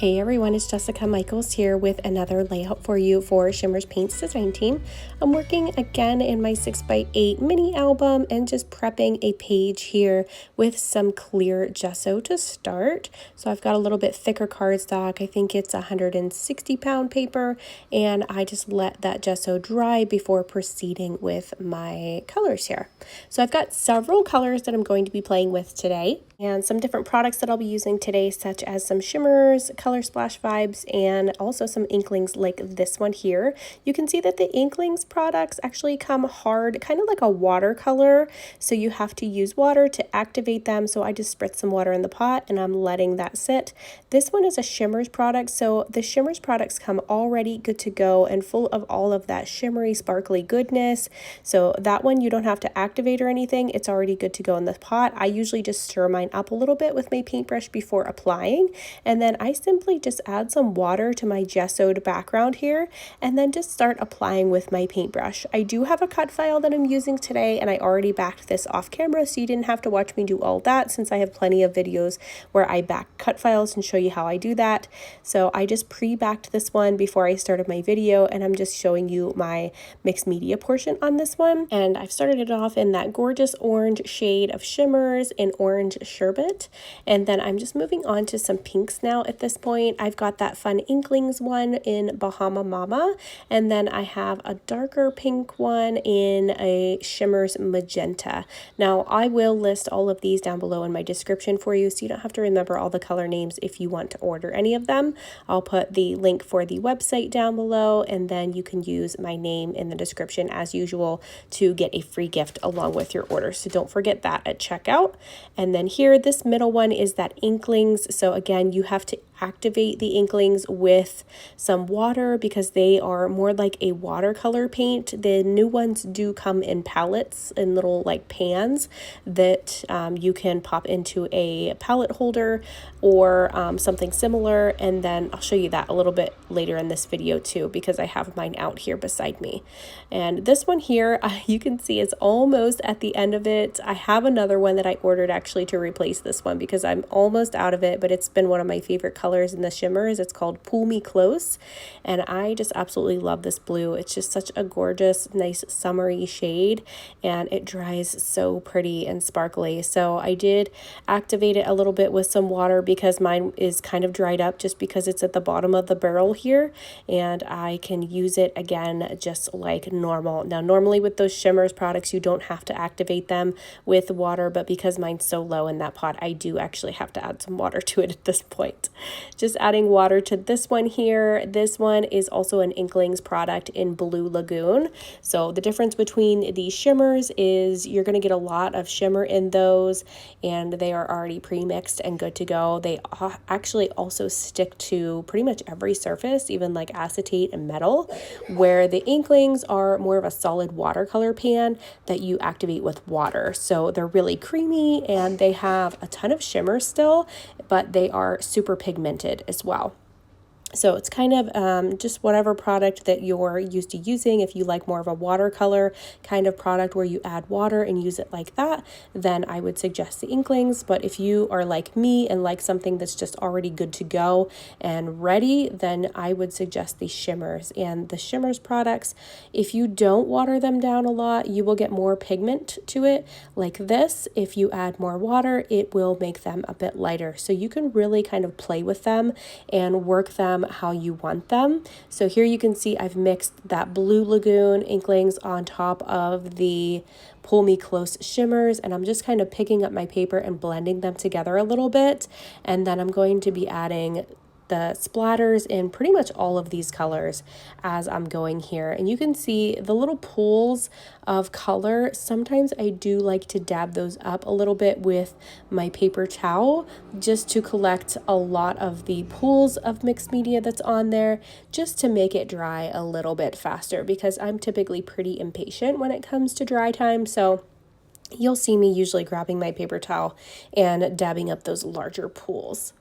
Hey everyone, it's Jessica Michaels here with another layout for you for Shimmerz Paints Design Team. I'm working again in my 6x8 mini album and just prepping a page here with some clear gesso to start. So I've got a little bit thicker cardstock. I think it's 160-pound paper, and I just let that gesso dry before proceeding with my colors here. So I've got several colors that I'm going to be playing with today, and some different products that I'll be using today, such as some Shimmerz Color Splash Vibes and also some Inklingz like this one here. You can see that the Inklingz products actually come hard, kind of like a watercolor, so you have to use water to activate them. So I just spritz some water in the pot and I'm letting that sit. This one is a Shimmerz product, so the Shimmerz products come already good to go and full of all of that shimmery, sparkly goodness. So that one you don't have to activate or anything. It's already good to go in the pot. I usually just stir mine up a little bit with my paintbrush before applying, and then I simply just add some water to my gessoed background here and then just start applying with my paintbrush. I do have a Cutfile that I'm using today, and I already backed this off camera, so you didn't have to watch me do all that, since I have plenty of videos where I back Cutfiles and show you how I do that. So I just pre-backed this one before I started my video, and I'm just showing you my mixed media portion on this one. And I've started it off in that gorgeous orange shade of Shimmerz in orange Sherbet, and then I'm just moving on to some pinks now at this point. I've got that fun Inklingz one in Bahama Mama, and then I have a darker pink one in a Shimmerz Magenta. Now I will list all of these down below in my description for you, so you don't have to remember all the color names if you want to order any of them. I'll put the link for the website down below, and then you can use my name in the description as usual to get a free gift along with your order. So don't forget that at checkout. And then here, this middle one is that Inklingz. So again, you have to activate the Inklingz with some water because they are more like a watercolor paint. The new ones do come in palettes, in little like pans that you can pop into a palette holder or something similar, and then I'll show you that a little bit later in this video too, because I have mine out here beside me. And this one here, you can see is almost at the end of it. I have another one that I ordered actually to replace this one because I'm almost out of it, but it's been one of my favorite colors in the Shimmerz. It's called Pull Me Close, and I just absolutely love this blue. It's just such a gorgeous, nice summery shade, and it dries so pretty and sparkly. So I did activate it a little bit with some water because mine is kind of dried up just because it's at the bottom of the barrel here, and I can use it again just like normal. Now normally with those Shimmerz products you don't have to activate them with water, but because mine's so low in that pot, I do actually have to add some water to it at this point. Just adding water to this one here. This one is also an Inklingz product in Blue Lagoon. So the difference between these Shimmerz is you're going to get a lot of shimmer in those, and they are already pre-mixed and good to go. They actually also stick to pretty much every surface, even like acetate and metal, where the Inklingz are more of a solid watercolor pan that you activate with water. So they're really creamy and they have a ton of shimmer still, but they are super pigmented as well. So it's kind of just whatever product that you're used to using. If you like more of a watercolor kind of product where you add water and use it like that, then I would suggest the Inklingz. But if you are like me and like something that's just already good to go and ready, then I would suggest the Shimmerz. And the Shimmerz products, if you don't water them down a lot, you will get more pigment to it. Like this, if you add more water, it will make them a bit lighter. So you can really kind of play with them and work them how you want them. So here you can see I've mixed that Blue Lagoon Inklingz on top of the Pull Me Close Shimmerz, and I'm just kind of picking up my paper and blending them together a little bit, and then I'm going to be adding the splatters in pretty much all of these colors as I'm going here. And you can see the little pools of color. Sometimes I do like to dab those up a little bit with my paper towel just to collect a lot of the pools of mixed media that's on there, just to make it dry a little bit faster, because I'm typically pretty impatient when it comes to dry time. So you'll see me usually grabbing my paper towel and dabbing up those larger pools.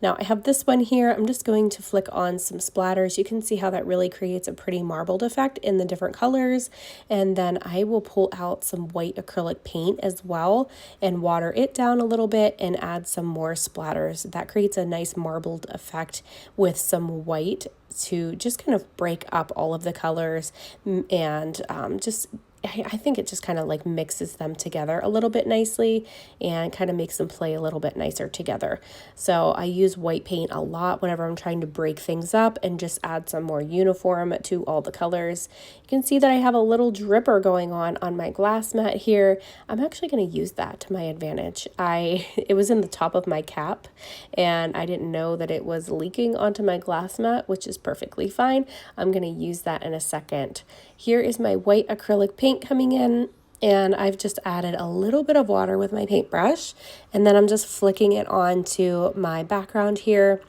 Now I have this one here. I'm just going to flick on some splatters. You can see how that really creates a pretty marbled effect in the different colors. And then I will pull out some white acrylic paint as well and water it down a little bit and add some more splatters. That creates a nice marbled effect with some white to just kind of break up all of the colors and I think it just kind of like mixes them together a little bit nicely and kind of makes them play a little bit nicer together. So I use white paint a lot whenever I'm trying to break things up and just add some more uniform to all the colors. You can see that I have a little dripper going on my glass mat here. I'm actually going to use that to my advantage. It was in the top of my cap and I didn't know that it was leaking onto my glass mat, which is perfectly fine. I'm going to use that in a second. Here is my white acrylic paint coming in, and I've just added a little bit of water with my paintbrush, and then I'm just flicking it onto my background here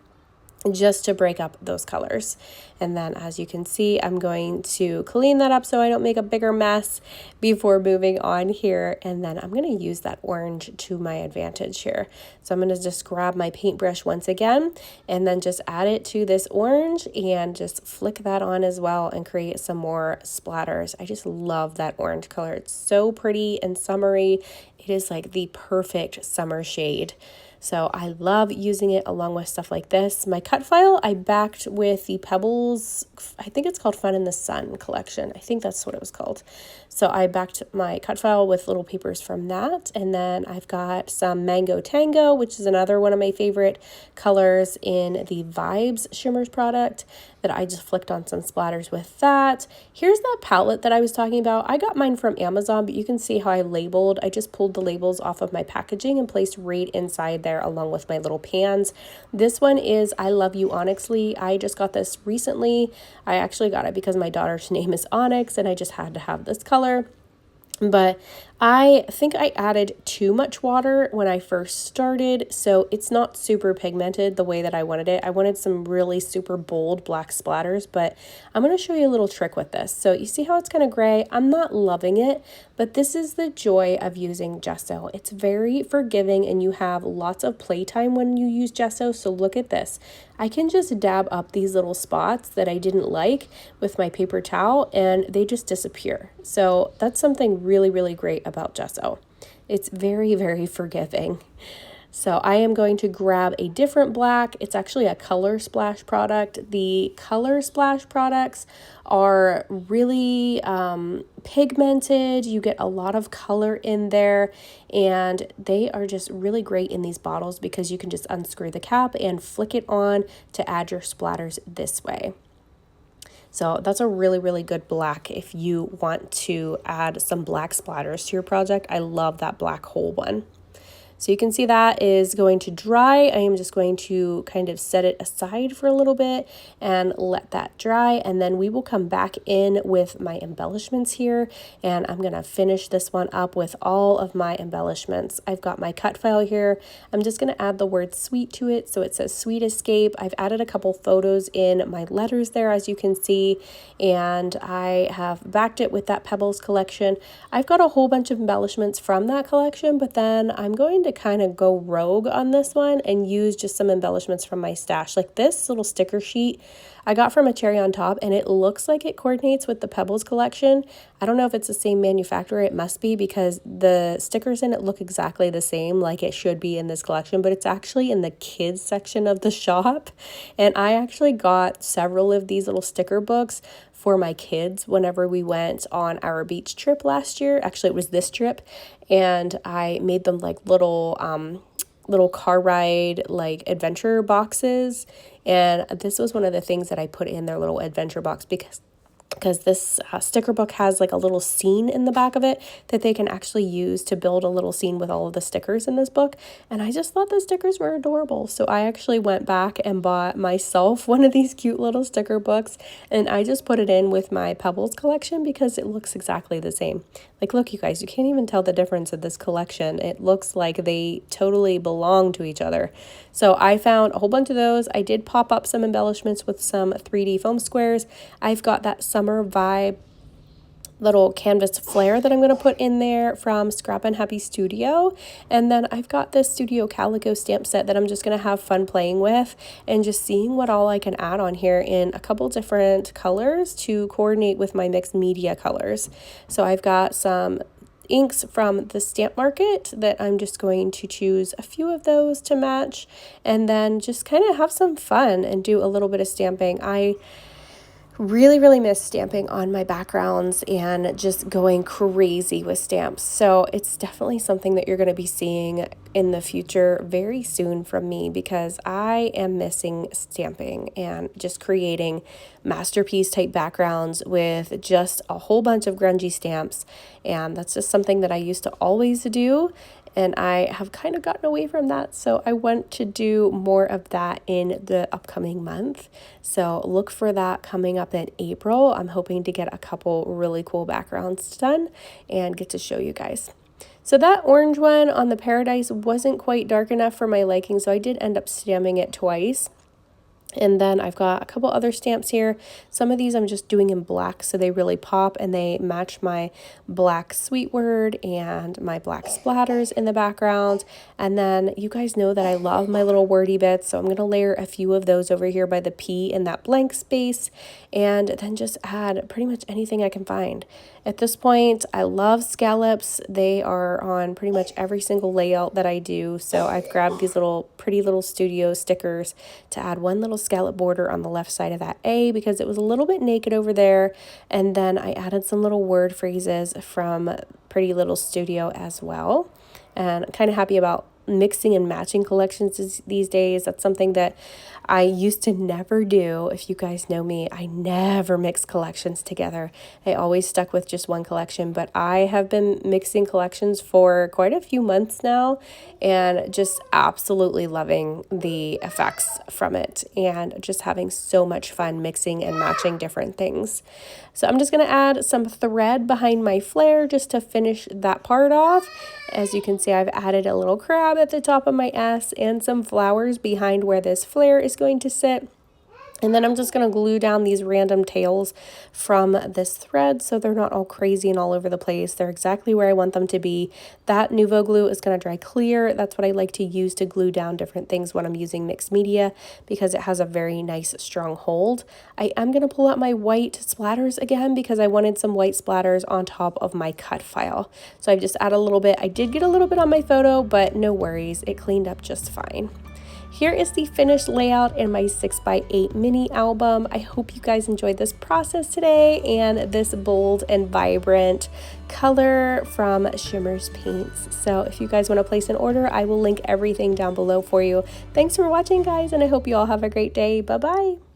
just to break up those colors. And then as you can see, I'm going to clean that up so I don't make a bigger mess before moving on here. And then I'm going to use that orange to my advantage here. So I'm going to just grab my paintbrush once again and then just add it to this orange and just flick that on as well and create some more splatters. I just love that orange color. It's so pretty and summery. It is like the perfect summer shade. So I love using it along with stuff like this. My Cutfile, I backed with the Pebbles, I think it's called Fun in the Sun collection. I think that's what it was called. So I backed my Cutfile with little papers from that. And then I've got some Mango Tango, which is another one of my favorite colors in the Vibes Shimmerz product that I just flicked on some splatters with that. Here's that palette that I was talking about. I got mine from Amazon, but you can see how I labeled. I just pulled the labels off of my packaging and placed right inside there along with my little pans. This one is I Love You Onyxly. I just got this recently. I actually got it because my daughter's name is Onyx and I just had to have this color. But I think I added too much water when I first started, so it's not super pigmented the way that I wanted it. I wanted some really super bold black splatters, but I'm going to show you a little trick with this. So you see how it's kind of gray? I'm not loving it, but this is the joy of using gesso. It's very forgiving and you have lots of playtime when you use gesso, so look at this. I can just dab up these little spots that I didn't like with my paper towel and they just disappear. So that's something really, really great about gesso. It's very, very forgiving. So I am going to grab a different black. It's actually a Color Splash product. The Color Splash products are really pigmented. You get a lot of color in there and they are just really great in these bottles because you can just unscrew the cap and flick it on to add your splatters this way. So that's a really, really good black if you want to add some black splatters to your project. I love that black hole one. So you can see that is going to dry. I am just going to kind of set it aside for a little bit and let that dry. And then we will come back in with my embellishments here. And I'm going to finish this one up with all of my embellishments. I've got my Cutfile here. I'm just going to add the word sweet to it. So it says Sweet Escape. I've added a couple photos in my letters there, as you can see. And I have backed it with that Pebbles collection. I've got a whole bunch of embellishments from that collection, but then I'm going to kind of go rogue on this one and use just some embellishments from my stash. Like this little sticker sheet I got from a Cherry on Top and it looks like it coordinates with the Pebbles collection. I don't know if it's the same manufacturer. It must be because the stickers in it look exactly the same like it should be in this collection, but it's actually in the kids section of the shop. And I actually got several of these little sticker books for my kids whenever we went on our beach trip last year. Actually, it was this trip. And I made them like little car ride like adventure boxes, and this was one of the things that I put in their little adventure box because this sticker book has like a little scene in the back of it that they can actually use to build a little scene with all of the stickers in this book. And I just thought the stickers were adorable. So I actually went back and bought myself one of these cute little sticker books and I just put it in with my Pebbles collection because it looks exactly the same. Like, look, you guys, you can't even tell the difference in this collection. It looks like they totally belong to each other. So I found a whole bunch of those. I did pop up some embellishments with some 3D foam squares. I've got that summer vibe little canvas flare that I'm going to put in there from Scrappin Happy Studio. And then I've got this Studio Calico stamp set that I'm just going to have fun playing with and just seeing what all I can add on here in a couple different colors to coordinate with my mixed media colors. So I've got some inks from the stamp market that I'm just going to choose a few of those to match, and then just kind of have some fun and do a little bit of stamping. I really miss stamping on my backgrounds and just going crazy with stamps. So it's definitely something that you're going to be seeing in the future very soon from me, because I am missing stamping and just creating masterpiece type backgrounds with just a whole bunch of grungy stamps. And that's just something that I used to always do, and I have kind of gotten away from that. So I want to do more of that in the upcoming month. So look for that coming up in April. I'm hoping to get a couple really cool backgrounds done and get to show you guys. So that orange one on the Paradise wasn't quite dark enough for my liking, so I did end up stamping it twice. And then I've got a couple other stamps here. Some of these I'm just doing in black so they really pop and they match my black sweet word and my black splatters in the background. And then you guys know that I love my little wordy bits, so I'm going to layer a few of those over here by the P in that blank space, and then just add pretty much anything I can find. At this point, I love scallops. They are on pretty much every single layout that I do. So I've grabbed these little pretty little studio stickers to add one little scallop border on the left side of that A, because it was a little bit naked over there. And then I added some little word phrases from Pretty Little Studio as well. And I'm kind of happy about mixing and matching collections these days. That's something that I used to never do. If you guys know me, I never mix collections together. I always stuck with just one collection, but I have been mixing collections for quite a few months now and just absolutely loving the effects from it and just having so much fun mixing and matching different things. So I'm just going to add some thread behind my flare just to finish that part off. As you can see, I've added a little crab at the top of my S and some flowers behind where this flare is going to sit. And then I'm just going to glue down these random tails from this thread so they're not all crazy and all over the place. They're exactly where I want them to be. That Nuvo glue is going to dry clear. That's what I like to use to glue down different things when I'm using mixed media, because it has a very nice strong hold. I am going to pull out my white splatters again because I wanted some white splatters on top of my cut file. So I've just added a little bit. I did get a little bit on my photo, but no worries. It cleaned up just fine. Here is the finished layout in my 6x8 mini album. I hope you guys enjoyed this process today and this bold and vibrant color from Shimmerz paints. So if you guys want to place an order, I will link everything down below for you. Thanks for watching, guys, and I hope you all have a great day. Bye-bye.